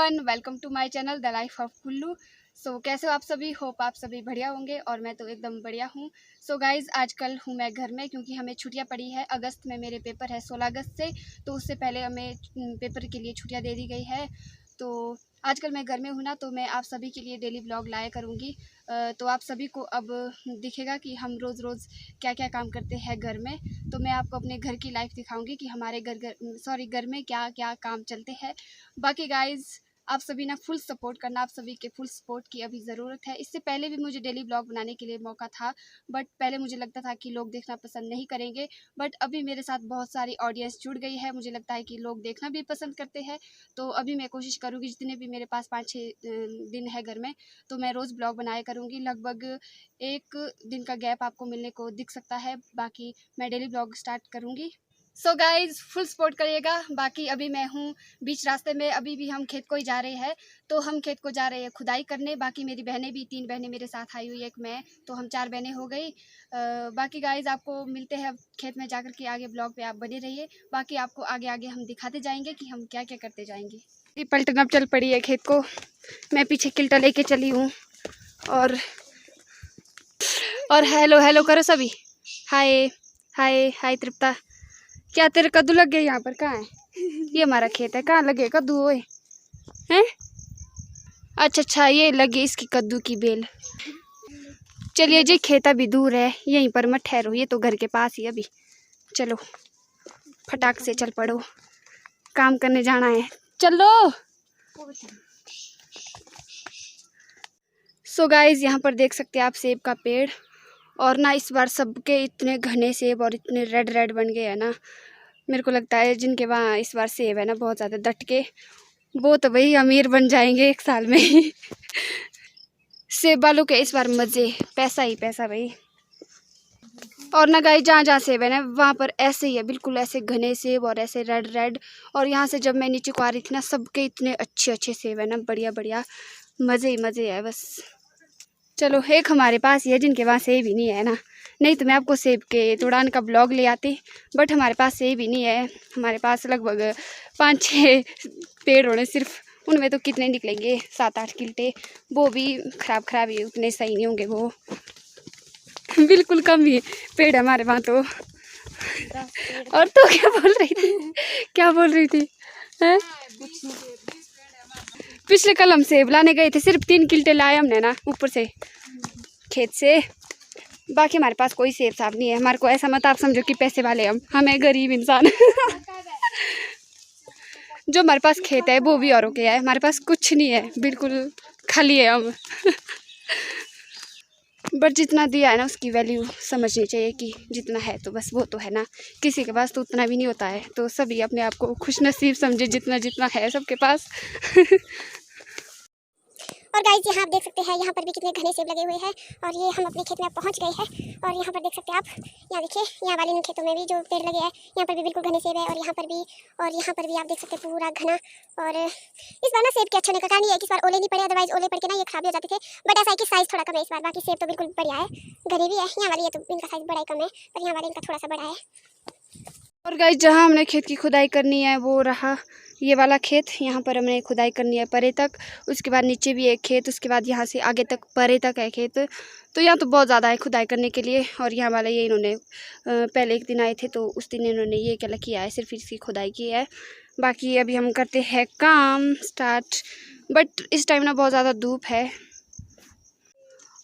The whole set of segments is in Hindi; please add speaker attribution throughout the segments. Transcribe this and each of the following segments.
Speaker 1: Everyone, welcome to my channel the life of Kullu. कैसे हो आप सभी? होप आप सभी बढ़िया होंगे और मैं तो एकदम बढ़िया हूँ। गाइज़, आजकल हूँ मैं घर में क्योंकि हमें छुट्टियाँ पड़ी है। अगस्त में मेरे पेपर है 16 अगस्त से, तो उससे पहले हमें पेपर के लिए छुट्टियाँ दे दी गई है। तो आजकल मैं घर में हूँ ना, तो मैं आप सभी के लिए डेली ब्लॉग लाया करूँगी। तो आप सभी को अब दिखेगा कि हम रोज़ रोज़ क्या क्या काम करते हैं घर में। तो मैं आपको अपने घर की लाइफ दिखाऊंगी कि हमारे घर में क्या क्या काम चलते हैं। बाकी गाइज़, आप सभी ना फुल सपोर्ट करना। आप सभी के फुल सपोर्ट की अभी ज़रूरत है। इससे पहले भी मुझे डेली ब्लॉग बनाने के लिए मौका था, बट पहले मुझे लगता था कि लोग देखना पसंद नहीं करेंगे। बट अभी मेरे साथ बहुत सारी ऑडियंस जुड़ गई है। मुझे लगता है कि लोग देखना भी पसंद करते हैं। तो अभी मैं कोशिश करूँगी, जितने भी मेरे पास 5-6 दिन है घर में, तो मैं रोज़ ब्लॉग बनाया करूँगी। लगभग 1 दिन का गैप आपको मिलने को दिख सकता है। बाकी मैं डेली ब्लॉग स्टार्ट करूँगी। गाइज़, फुल सपोर्ट करिएगा। बाकी अभी मैं हूँ बीच रास्ते में, अभी भी हम खेत को ही जा रहे हैं। तो हम खेत को जा रहे हैं खुदाई करने। बाकी मेरी बहनें भी 3 बहनें मेरे साथ आई हुई है, एक मैं, तो हम 4 बहनें हो गई। बाकी गाइज़, आपको मिलते हैं अब खेत में जाकर के। आगे ब्लॉग पे आप बने रहिए। बाकी आपको आगे आगे हम दिखाते जाएंगे कि हम क्या क्या करते जाएंगे। ये पलटन अब चल पड़ी है खेत को। मैं पीछे किल्टा लेके चली हूँ और हेलो हेलो करो सभी। हाय हाय हाय तृप्ता, क्या तेरे कद्दू लग गए यहाँ पर? कहाँ है? ये हमारा खेत है। कहाँ लगे कद्दू? ओए हैं? अच्छा, ये लगी इसकी कद्दू की बेल। चलिए जी, खेत अभी दूर है, यहीं पर मत ठहरो, ये तो घर के पास ही अभी। चलो फटाक से चल पड़ो, काम करने जाना है, चलो। गाइज, यहाँ पर देख सकते हैं आप सेब का पेड़। और ना इस बार सबके इतने घने सेब और इतने रेड रेड बन गए हैं ना। मेरे को लगता है जिनके वहाँ इस बार सेब है ना बहुत ज़्यादा डट के, वो तो भाई अमीर बन जाएंगे 1 साल में ही। सेब वालों के इस बार मज़े, पैसा ही पैसा भाई। और ना गाइस, जहाँ जहाँ सेब है ना वहाँ पर ऐसे ही है, बिल्कुल ऐसे घने सेब और ऐसे रेड रेड। और यहाँ से जब मैं नीचे को आ रही थी ना, सबके इतने अच्छे अच्छे सेब है ना, बढ़िया बढ़िया, मज़े ही मज़े है बस। चलो, एक हमारे पास ही है जिनके वहाँ सेब ही नहीं है ना, नहीं तो मैं आपको सेब के तोड़ान का ब्लॉग ले आती। बट हमारे पास सेब ही नहीं है। हमारे पास लगभग 5-6 पेड़ होने सिर्फ, उनमें तो कितने निकलेंगे, 7-8 किल्टे, वो भी खराब ही, उतने सही नहीं होंगे वो। बिल्कुल कम ही पेड़ है हमारे वहाँ तो। और तो क्या बोल रही थी हैं? पिछले कल हम सेब लाने गए थे, सिर्फ 3 किल्टे लाए हमने ना ऊपर से खेत से। बाकी हमारे पास कोई सेब साब नहीं है। हमारे को ऐसा मत आप समझो कि पैसे वाले हमें गरीब इंसान। जो हमारे पास खेत है वो भी औरों के है, हमारे पास कुछ नहीं है, बिल्कुल खाली है हम। बट जितना दिया है ना उसकी वैल्यू समझनी चाहिए कि जितना है तो बस वो तो है ना, किसी के पास तो उतना भी नहीं होता है। तो सभी अपने आप को खुशनसीब समझे जितना जितना है सबके पास।
Speaker 2: और गाइस, यहाँ आप देख सकते हैं, यहाँ पर भी कितने घने सेब लगे हुए हैं। और ये हम अपने खेत में पहुँच गए हैं। और यहाँ पर देख सकते हैं आप, यहाँ देखिए, यहाँ वाले खेतों में भी जो पेड़ लगे हैं, यहाँ पर भी बिल्कुल घने सेब है। और यहाँ पर भी आप देख सकते हैं पूरा घना। और इस बार ना सेब के अच्छा होने का कारण ये है कि इस बार ओले नहीं पड़े, अदरवाइज ओले पड़ के ना ये खराब हो जाते थे। बट ऐसा है कि साइज़ थोड़ा कम है इस बार, बाकी सेब तो बिल्कुल बढ़िया है, घने भी है। यहाँ वाली तो इनका साइज़ बड़ा ही कम है, पर यहाँ वाले इनका थोड़ा सा बड़ा है।
Speaker 1: और गाइस, जहाँ हमने खेत की खुदाई करनी है वो रहा ये वाला खेत। यहाँ पर हमने खुदाई करनी है परे तक, उसके बाद नीचे भी एक खेत, उसके बाद यहाँ से आगे तक परे तक है खेत। तो यहाँ तो बहुत ज़्यादा है खुदाई करने के लिए। और यहाँ वाला ये इन्होंने पहले एक दिन आए थे तो उस दिन इन्होंने ये क्या किया है, सिर्फ इसकी खुदाई की है। बाकी अभी हम करते हैं काम स्टार्ट। बट इस टाइम ना बहुत ज़्यादा धूप है।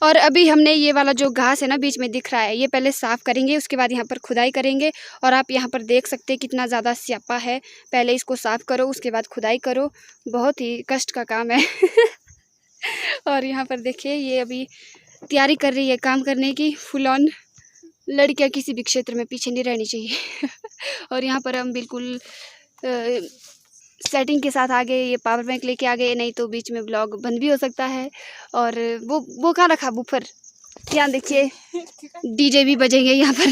Speaker 1: और अभी हमने ये वाला जो घास है ना बीच में दिख रहा है, ये पहले साफ़ करेंगे, उसके बाद यहाँ पर खुदाई करेंगे। और आप यहाँ पर देख सकते हैं कितना ज़्यादा स्यापा है। पहले इसको साफ़ करो, उसके बाद खुदाई करो, बहुत ही कष्ट का काम है। और यहाँ पर देखिए, ये अभी तैयारी कर रही है काम करने की, फुल ऑन। लड़कियाँ किसी भी क्षेत्र में पीछे नहीं रहनी चाहिए। और यहाँ पर हम बिल्कुल सेटिंग के साथ आगे, ये पावर बैंक लेके आ गए, नहीं तो बीच में ब्लॉग बंद भी हो सकता है। और वो कहाँ रखा बुफर, यहाँ देखिए, डीजे भी बजेंगे यहाँ पर।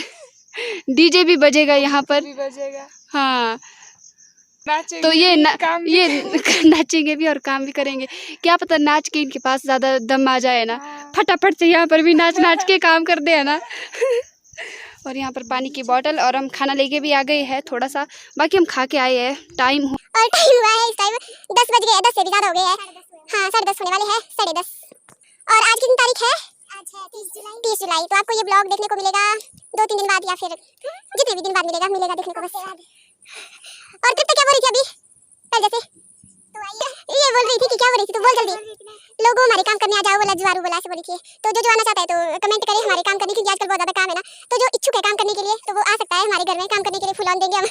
Speaker 1: डीजे भी बजेगा यहाँ पर, हाँ। तो ये नाचेंगे भी और काम भी करेंगे। क्या पता नाच के इनके पास ज़्यादा दम आ जाए ना, फटाफट से यहाँ पर भी नाच के काम कर दे है ना। और यहाँ पर पानी की बोतल, और हम खाना लेके भी आ गए हैं थोड़ा सा, बाकी हम खा के आए हैं। टाइम
Speaker 2: हुआ है इस टाइम 10 बज गए हैं, 10 से भी ज़्यादा हो गए हैं। हाँ 10:30 होने वाले हैं, 10:30। और आज कितनी तारीख है? आज है 30 जुलाई। तो आपको ये ब्लॉग देखने को मिलेगा 2-3 दिन बाद, या फिर जितने भी दिन बाद मिलेगा देखने को बस। और कितने क्या बोल रही थी अभी पहले से? तो ये बोल रही थी कि क्या बोल रही थी, तो बोल जल्दी। लोगों हमारे काम करने आ जाओ बोला, जुआरू बोला, ऐसे बोली थी। तो जो आना चाहता है तो कमेंट करे हमारे काम करने, क्योंकि आजकल बहुत ज़्यादा काम है ना। तो जो इच्छुक है काम करने के लिए तो वो आ सकता है हमारे घर में काम करने के लिए, फुल ऑन देंगे हम।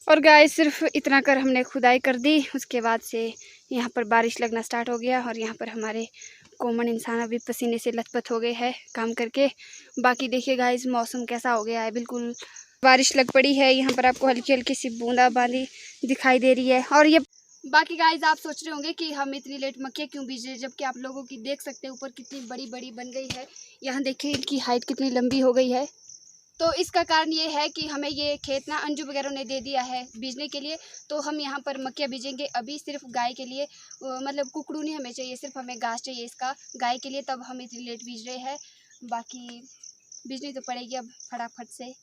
Speaker 1: और गाइस सिर्फ इतना कर हमने खुदाई कर दी, उसके बाद से यहाँ पर बारिश लगना स्टार्ट हो गया। और यहाँ पर हमारे कॉमन इंसान अभी पसीने से लथपथ हो गए हैं काम करके। बाकी देखिए गाइस मौसम कैसा हो गया है, बिल्कुल बारिश लग पड़ी है। यहाँ पर आपको हल्की हल्की सी बूंदाबांदी दिखाई दे रही है। और ये बाकी गाइस आप सोच रहे होंगे कि हम इतनी लेट मक्के क्यों बीज रहे, जबकि आप लोगों की देख सकते हैं ऊपर कितनी बड़ी बड़ी बन गई है। यहाँ देखिए इनकी हाइट कितनी लंबी हो गई है। तो इसका कारण ये है कि हमें ये खेत ना अंजू वगैरह ने दे दिया है बीजने के लिए। तो हम यहाँ पर मक्कियाँ बीजेंगे अभी सिर्फ गाय के लिए, मतलब कुकड़ू नहीं हमें चाहिए, सिर्फ हमें घास चाहिए इसका गाय के लिए, तब हम इतनी लेट बीज रहे हैं। बाकी बीजनी तो पड़ेगी अब फटाफट से।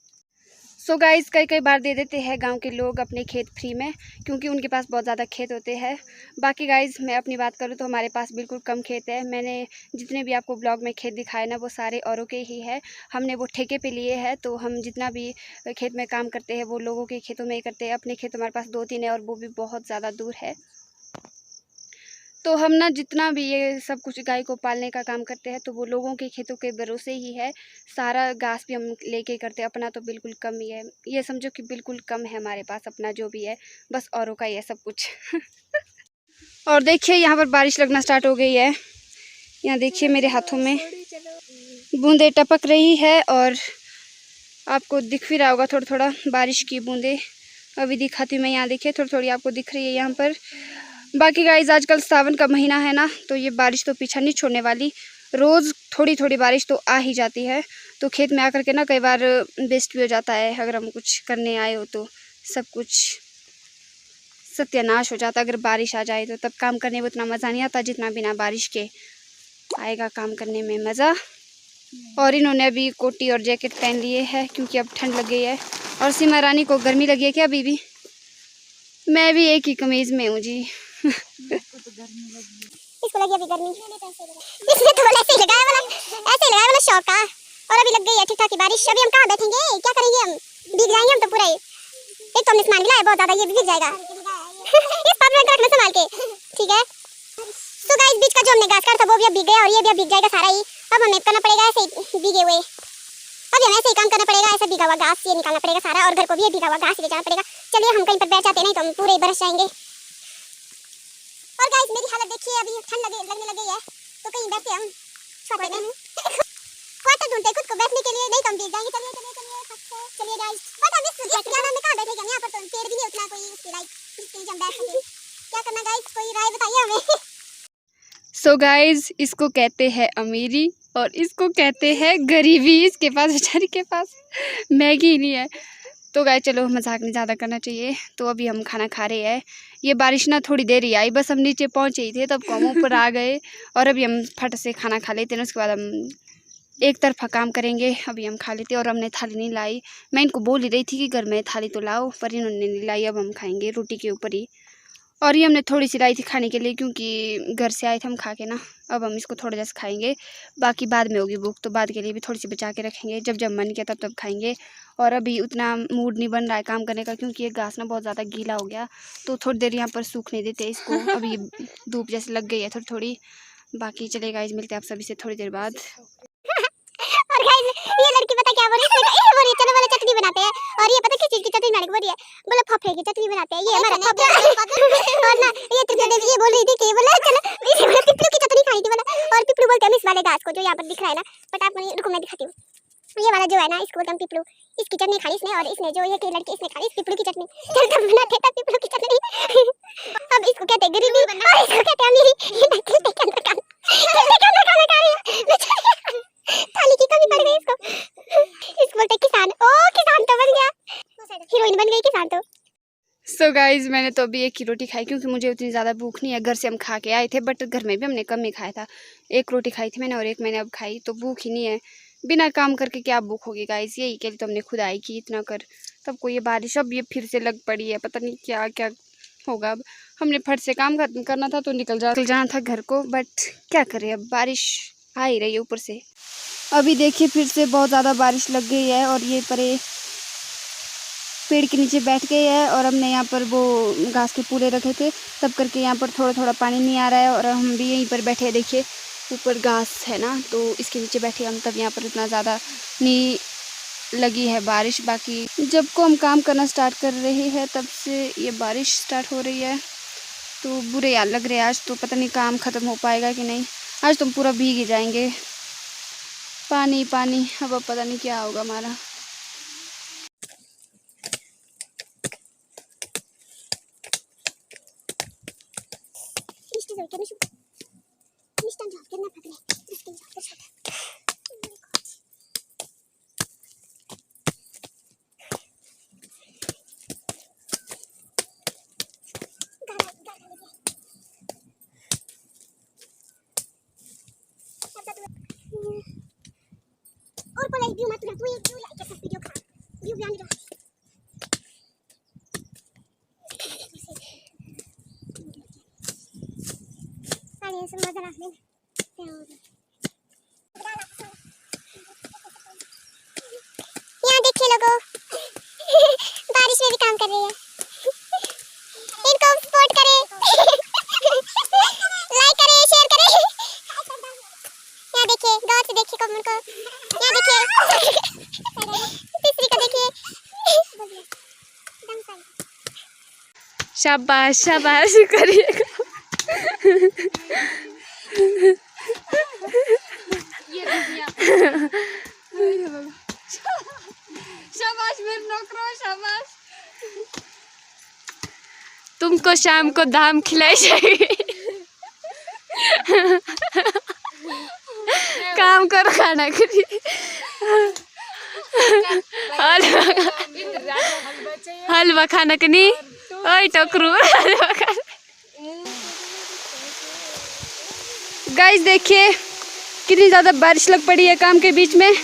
Speaker 1: सो गाइस कई बार दे देते हैं गांव के लोग अपने खेत फ्री में, क्योंकि उनके पास बहुत ज़्यादा खेत होते हैं। बाकी गाइस मैं अपनी बात करूँ तो हमारे पास बिल्कुल कम खेत है। मैंने जितने भी आपको ब्लॉग में खेत दिखाए ना वो सारे औरों के ही है, हमने वो ठेके पे लिए हैं। तो हम जितना भी खेत में काम करते हैं वो लोगों के खेतों में ही करते हैं। अपने खेत हमारे पास 2-3 है और वो भी बहुत ज़्यादा दूर है। तो हम ना जितना भी ये सब कुछ गाय को पालने का काम करते हैं तो वो लोगों के खेतों के भरोसे ही है। सारा घास भी हम लेके करते हैं, अपना तो बिल्कुल कम ही है। ये समझो कि बिल्कुल कम है हमारे पास अपना जो भी है, बस औरों का ही है सब कुछ। और देखिए यहाँ पर बारिश लगना स्टार्ट हो गई है। यहाँ देखिए मेरे हाथों में बूंदे टपक रही है और आपको दिख भी रहा होगा थोड़ा थोड़ा बारिश की बूंदे। अभी दिखाती हूँ मैं, यहाँ देखिए थोड़ी थोड़ी आपको दिख रही है यहाँ पर। बाकी गाइस आजकल सावन का महीना है ना, तो ये बारिश तो पीछा नहीं छोड़ने वाली। रोज़ थोड़ी थोड़ी बारिश तो आ ही जाती है। तो खेत में आकर के ना कई बार वेस्ट भी हो जाता है, अगर हम कुछ करने आए हो तो सब कुछ सत्यानाश हो जाता। अगर बारिश आ जाए तो तब काम करने में उतना मज़ा नहीं आता जितना बिना बारिश के आएगा काम करने में मज़ा। और इन्होंने अभी कोटी और जैकेट पहन लिए है क्योंकि अब ठंड लग गई है। और सीमा रानी को गर्मी लगी है क्या अभी भी? मैं भी एक ही कमीज़ में हूँ जी।
Speaker 2: इसको लगी अभी गर्मी, इसमें तो ऐसे ही लगाया वाला शौक का। और अभी लग गई है ठीक ठाक की बारिश। अभी हम कहाँ बैठेंगे, क्या करेंगे, हम भीग जाएंगे हम तो पूरा ही। एक तो हमने सामान मिला है बहुत ज्यादा, ये भी भीग जाएगा। इस पास में रखना संभाल के, ठीक है। सो गाइस बीच का जो हमने घास काटा था वो भी अब भीग गया और ये भी अब भीग जाएगा सारा ही। अब हमें करना पड़ेगा ऐसे ही भीगे हुए, अब हमें ऐसे ही काम करना पड़ेगा। ऐसा भीगा हुआ घास ये निकालना पड़ेगा सारा, और घर को भी भीगा हुआ घास ले जाना पड़ेगा। चलिए हम कहीं पर बैठ जाते हैं, नहीं तो हम पूरे बरस जाएंगे। और गाइस मेरी हालत देखिए, अभी ठंड लगने लगी है तो कहीं बैठते हम छोटे में क्वार्टर ढूंढते खुद को बैठने के लिए, नहीं तो हम भीग जाएंगे। चलिए गाइस पता नहीं इस क्या नाम में कहां बैठेंगे हम, यहां पर तो पेड़ भी नहीं उतना कोई उसकी लाइक जिसके हम बैठ सके। क्या करना गाइस, कोई राय बताइए हमें।
Speaker 1: सो गाइस इसको कहते हैं अमीरी और इसको कहते हैं गरीबी। इसके पास बेचारी के पास मैगी नहीं है। तो गाइस चलो मजाक नहीं ज़्यादा करना चाहिए। तो अभी हम खाना खा रहे हैं। ये बारिश ना थोड़ी देर ही आई, बस हम नीचे पहुँचे ही थे तब हम ऊपर आ गए। और अभी हम फट से खाना खा लेते हैं, उसके बाद हम एक तरफा काम करेंगे। अभी हम खा लेते और हमने थाली नहीं लाई। मैं इनको बोल ही रही थी कि घर में थाली तो लाओ, पर इन्होंने नहीं लाई। अब हम खाएंगे रोटी के ऊपर ही। और ये हमने थोड़ी सी लाई थी खाने के लिए क्योंकि घर से आए थे हम खा के ना। अब हम इसको थोड़ा जैसा खाएंगे, बाकी बाद में होगी भूख तो बाद के लिए भी थोड़ी सी बचा के रखेंगे, जब जब मन किया तब तब खाएंगे। और अभी उतना मूड नहीं बन रहा है काम करने का क्योंकि ये घास ना बहुत ज़्यादा गीला हो गया, तो थोड़ी देर यहाँ पर सूखने देते इसको। अभी धूप जैसे लग गई है थोड़ी थोड़ी। बाकी चलेगा गाइस, मिलते हैं आप सभी से थोड़ी देर बाद।
Speaker 2: और गाइस ये लड़की पता क्या बोल रही है, ये बोल रही है चलो वाला चटनी बनाते हैं। और ये पता किस चीज की चटनी बनाने को बोल रही है, बोले फफे की चटनी बनाते हैं। ये हमारा फफे और ना ये त्रिपुरा देवी ये बोल रही थी कि ये बोला चलो इसे बोला पिपलू की चटनी खानी थी बोला। और पिपलू बोलते हैं इस वाले घास को जो यहाँ पर दिख रहा है ना, बट आप मुझे रुको मैं दिखाती हूँ। ये वाला जो है ना इसको बोलते हैं पिपलू। इसकी चटनी खाई इसने, और इसने जो ये की लड़की इसने खाई इस पिपलू की चटनी। चल तब बनाते था पिपलू की चटनी। अब इसको कहते हैं गरीबी और इसको कहते हैं अमीरी। ये नकल के अंदर खाना खा रही है, थाली की कमी पड़ गई इसको। इसको बोलते किसान। ओ किसान तो बन गया, हीरोइन बन गई किसान तो।
Speaker 1: सो गाइज मैंने तो अभी एक ही रोटी खाई क्योंकि मुझे उतनी ज़्यादा भूख नहीं है। घर से हम खा के आए थे, बट घर में भी हमने कम ही खाया था। एक रोटी खाई थी मैंने और एक मैंने अब खाई, तो भूख ही नहीं है। बिना काम करके क्या भूख होगी गाइस, यही के लिए तो हमने खुदाई की इतना कर। तब को ये बारिश अब ये फिर से लग पड़ी है, पता नहीं क्या क्या होगा। अब हमने फट से काम खत्म करना था तो निकल जाना था घर को, बट क्या करें, अब बारिश आ ही रही है ऊपर से। अभी देखिए फिर से बहुत ज़्यादा बारिश लग गई है और ये परे पेड़ के नीचे बैठ गए हैं। और हमने यहाँ पर वो घास के पूले रखे थे, तब करके यहाँ पर थोड़ा थोड़ा पानी नहीं आ रहा है और हम भी यहीं पर बैठे हैं। देखिए ऊपर घास है ना, तो इसके नीचे बैठे हम, तब यहाँ पर इतना ज़्यादा नहीं लगी है बारिश। बाकी जब को हम काम करना स्टार्ट कर रहे हैं तब से ये बारिश स्टार्ट हो रही है, तो बुरे हाल लग रहे हैं। आज तो पता नहीं काम ख़त्म हो पाएगा कि नहीं, आज तो हम पूरा भीग ही जाएंगे, पानी पानी। अब पता नहीं क्या होगा हमारा।
Speaker 2: और को लाइक व्यू मत कर, तू एक व्यू लाइक कर सब वीडियो का व्यू भी आने दो। पानी से मजा आ ले। यहाँ देखिए लोगों, बारिश में भी काम कर रहे हैं, इनको सपोर्ट करें, लाइक करें, शेयर करें। यहाँ देखिए गौर से देखिए कमेंट को, यहाँ देखिए तीसरी को देखिए।
Speaker 1: शाबाश शाबाश करिएगा। शाबाश मेरे नौकरों, शाबाश। तुमको शाम को दाम खिलाई जाएगी। काम करो, खाना करिए। हलवा खाना के नहीं, ओए टकरू। गाइस देखिए कितनी ज़्यादा बारिश लग पड़ी है काम के बीच में।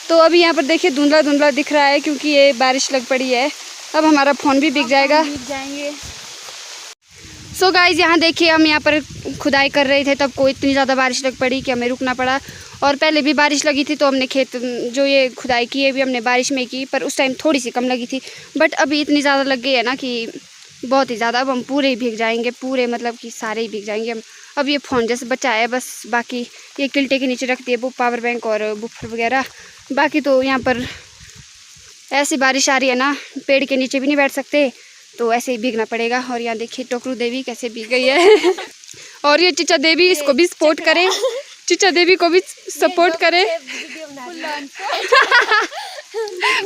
Speaker 1: तो अभी यहाँ पर देखिए धुंधला धुंधला दिख रहा है क्योंकि ये बारिश लग पड़ी है। अब हमारा फ़ोन भी भीग जाएगा। सो गाइस यहाँ देखिए हम यहाँ पर खुदाई कर रहे थे, तब को इतनी ज़्यादा बारिश लग पड़ी कि हमें रुकना पड़ा। और पहले भी बारिश लगी थी तो हमने खेत जो ये खुदाई की है भी हमने बारिश में की, पर उस टाइम थोड़ी सी कम लगी थी। बट अभी इतनी ज़्यादा लग गई है ना कि बहुत ही ज़्यादा। अब हम पूरे ही भीग जाएंगे, पूरे मतलब कि सारे ही भीग जाएंगे हम। अब ये फ़ोन जैसे बचा है बस, बाकी ये किल्टे के नीचे रख दिए वो पावर बैंक और बुफर वगैरह। बाकी तो यहाँ पर ऐसी बारिश आ रही है ना, पेड़ के नीचे भी नहीं बैठ सकते, तो ऐसे ही भीगना पड़ेगा। और यहाँ देखिए टोकरू देवी कैसे भीग गई है। और ये चिचा देवी, इसको भी सपोर्ट करें, चिचा देवी को भी सपोर्ट करें।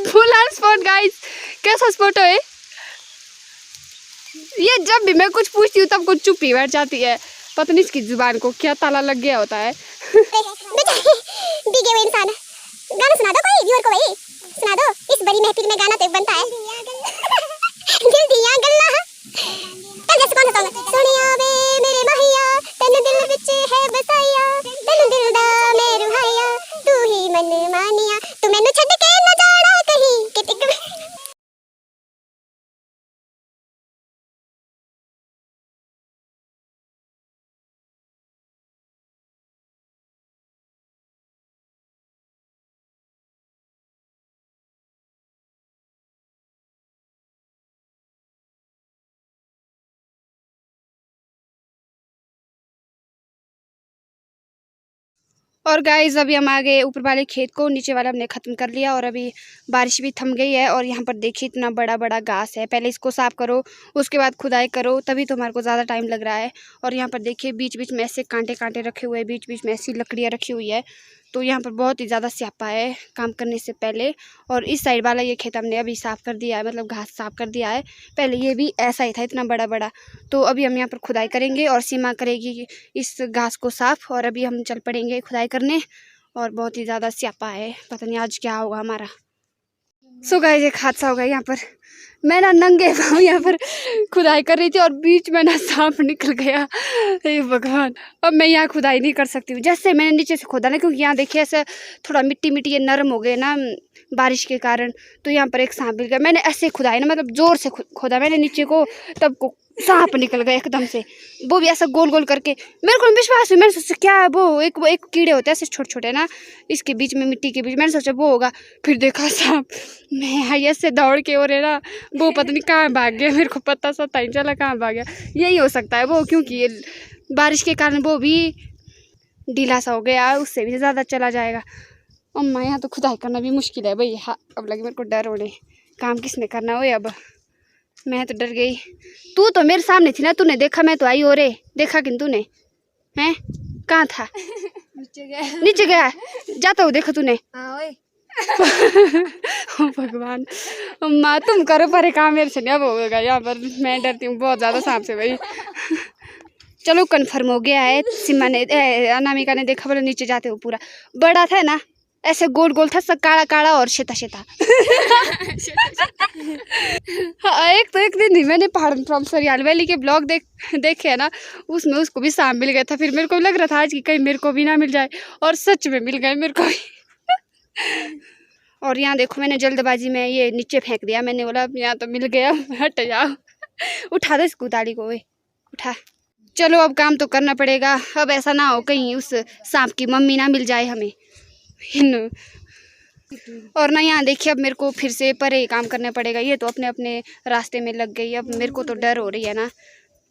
Speaker 1: Full on support guys. कैसा सपोर्ट है ये? जब भी मैं कुछ पूछती हूँ तब कुछ चुप ही बैठ जाती है, पता नहीं इसकी जुबान को क्या ताला लग गया होता है।
Speaker 2: भीगे हुए इंसान, गाना सुना दो कोई व्यूअर को, भाई सुना दो। इस बड़ी महफिल में गाना तो एक बनता है। दिल दिया गल्ला तब जैसे कौन सा सॉन्ग? सुनिया वे मेरे माहिया तन दिल विच है बसाया, तन दिल दा मेरे भाया तू ही मन मानिया, तू मैनू छड्ड के न जाना कहीं कि टिक।
Speaker 1: और गाइस अभी हम आ गए ऊपर वाले खेत को, नीचे वाला हमने ख़त्म कर लिया और अभी बारिश भी थम गई है। और यहाँ पर देखिए इतना बड़ा बड़ा घास है, पहले इसको साफ़ करो उसके बाद खुदाई करो, तभी तो हमारे को ज़्यादा टाइम लग रहा है। और यहाँ पर देखिए बीच बीच में ऐसे कांटे कांटे रखे हुए हैं, बीच बीच में ऐसी लकड़ियाँ रखी हुई है, तो यहाँ पर बहुत ही ज़्यादा स्यापा है काम करने से पहले। और इस साइड वाला ये खेत हमने अभी साफ़ कर दिया है, मतलब घास साफ़ कर दिया है। पहले ये भी ऐसा ही था इतना बड़ा बड़ा। तो अभी हम यहाँ पर खुदाई करेंगे और सीमा करेगी इस घास को साफ़, और अभी हम चल पड़ेंगे खुदाई करने। और बहुत ही ज़्यादा स्यापा है, पता नहीं आज क्या होगा हमारा। सो गाइस एक हादसा हो गया यहाँ पर, मैं ना नंगे पाँव यहाँ पर खुदाई कर रही थी और बीच में ना सांप निकल गया। हे भगवान, अब मैं यहाँ खुदाई नहीं कर सकती हूँ। जैसे मैंने नीचे से खोदा ना, क्योंकि यहाँ देखिए ऐसे थोड़ा मिट्टी ये नरम हो गए ना बारिश के कारण, तो यहाँ पर एक सांप मिल गया। मैंने ऐसे खुदाई ना, मतलब ज़ोर से खोदा मैंने नीचे को, तब को सांप निकल गया एकदम से, वो भी ऐसा गोल गोल करके। मेरे को विश्वास है, मैंने सोचा क्या है वो, एक कीड़े होते हैं ऐसे छोटे छोटे ना, इसके बीच में मिट्टी के बीच, मैंने सोचा वो होगा। फिर देखा सांप, मैं ऐसे दौड़ के और है ना, वो पता नहीं कहाँ भाग गया, मेरे को पता सा नहीं चला कहाँ भाग गया। यही हो सकता है वो, क्योंकि ये बारिश के कारण वो भी ढीला सा हो गया, उससे भी ज़्यादा चला जाएगा। अम्मा यहाँ तो खुदाई करना भी मुश्किल है भाई। हाँ, अब लगे मेरे को डर होने, काम किसने करना हो अब, मैं तो डर गई। तू तो मेरे सामने थी ना, तूने देखा, मैं तो आई हो रे, देखा कि तूने हैं, कहाँ था? नीचे गया जाता हूँ, देखा तूने? ओ भगवान, अम्मा तुम करो परे काम, मेरे से नहीं अब होगा यहाँ पर, मैं डरती हूँ बहुत ज़्यादा सांप से भाई। चलो कन्फर्म हो गया है, सिमा ने अनामिका ने देखा, बोले नीचे जाते हो, पूरा बड़ा था ना, ऐसे गोल गोल था, सब काला काला और शेता शेता। हाँ, एक दिन ही मैंने पहाड़ फ्रॉम सरियाल वैली के ब्लॉग देखे है ना, उसमें उसको भी सांप मिल गया था। फिर मेरे को लग रहा था आज कि कहीं मेरे को भी ना मिल जाए, और सच में मिल गए मेरे को भी। और यहाँ देखो, मैंने जल्दबाजी में ये नीचे फेंक दिया, मैंने बोला यहाँ तो मिल गया, हट जाओ। उठा दो इस कुदाली को, वे उठा। चलो अब काम तो करना पड़ेगा, अब ऐसा ना हो कहीं उस सांप की मम्मी ना मिल जाए हमें। और ना यहाँ देखिए, अब मेरे को फिर से परे काम करना पड़ेगा। ये तो अपने अपने रास्ते में लग गई, अब मेरे को तो डर हो रही है ना,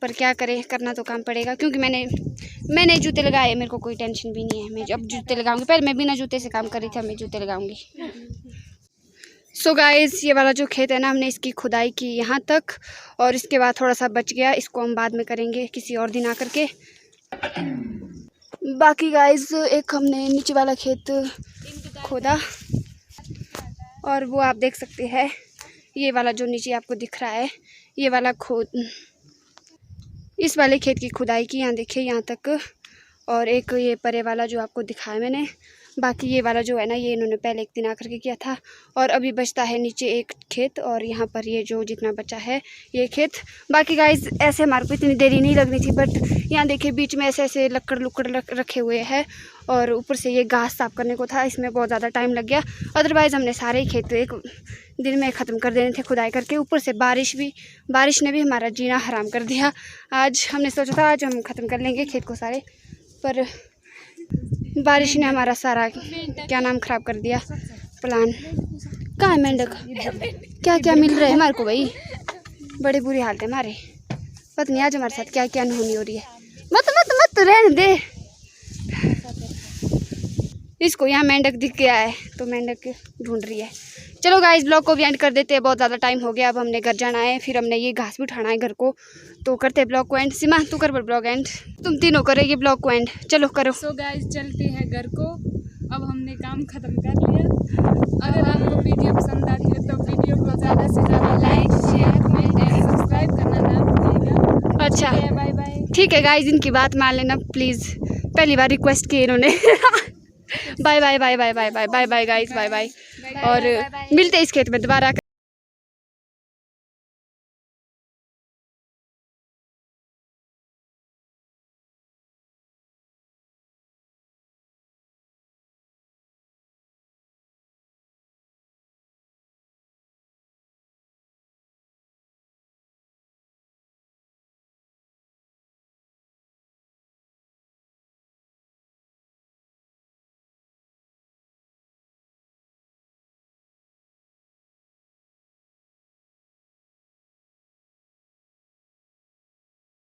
Speaker 1: पर क्या करें, करना तो काम पड़ेगा, क्योंकि मैंने जूते लगाए, मेरे को कोई टेंशन भी नहीं है। मैं अब जूते लगाऊंगी, पहले मैं बिना जूते से काम कर रही थी, अब मैं जूते लगाऊंगी। सो गाइस, ये वाला जो खेत है ना, हमने इसकी खुदाई की यहाँ तक, और इसके बाद थोड़ा सा बच गया, इसको हम बाद में करेंगे किसी और दिन आकर के। बाकी गाइस, एक हमने नीचे वाला खेत खोदा, और वो आप देख सकते हैं, ये वाला जो नीचे आपको दिख रहा है, ये वाला इस वाले खेत की खुदाई की, यहाँ देखिए यहाँ तक, और एक ये परे वाला जो आपको दिखाया मैंने। बाकी ये वाला जो है ना, ये इन्होंने पहले एक दिन आकर के किया था, और अभी बचता है नीचे एक खेत, और यहाँ पर ये जो जितना बचा है ये खेत। बाकी गाइस, ऐसे हमारे को इतनी देरी नहीं लगनी थी, बट यहाँ देखिए बीच में ऐसे लक्कड़ रखे हुए हैं, और ऊपर से ये घास साफ करने को था, इसमें बहुत ज़्यादा टाइम लग गया। अदरवाइज़ हमने सारे खेत एक दिन में ख़त्म कर देने थे खुदाई करके। ऊपर से बारिश ने भी हमारा जीना हराम कर दिया। आज हमने सोचा था आज हम ख़त्म कर लेंगे खेत को सारे, पर बारिश ने हमारा सारा क्या नाम ख़राब कर दिया प्लान। कहाँ है मेंढक? क्या क्या मिल रहा है हमारे को भाई, बड़ी बुरी हालत है हमारे, पता नहीं आज हमारे साथ क्या क्या अनहोनी हो रही है। मत रहने दे इसको, यहाँ मेंढक दिख गया है तो मेंढक ढूंढ रही है। चलो गाइस, ब्लॉग को भी एंड कर देते हैं, बहुत ज़्यादा टाइम हो गया, अब हमने घर जाना है, फिर हमने ये घास भी उठाना है घर को, तो करते हैं ब्लॉग को एंड। सीमा तू कर ब्लॉग एंड, तुम तीनों करेगी ब्लॉग को एंड, चलो करो।
Speaker 3: सो गाइस, चलते हैं घर को, अब हमने काम खत्म कर लिया। अगर आपको वीडियो पसंद आती है तो वीडियो को ज़्यादा से ज़्यादा like, share, comment and subscribe करना ना भूलिएगा।
Speaker 1: अच्छा,
Speaker 3: बाय बाय।
Speaker 1: ठीक है गाइस, इनकी बात मान लेना प्लीज़, पहली बार रिक्वेस्ट की इन्होंने। Bye bye bye bye bye bye bye bye guys, bye bye, और मिलते हैं इस खेत में दोबारा।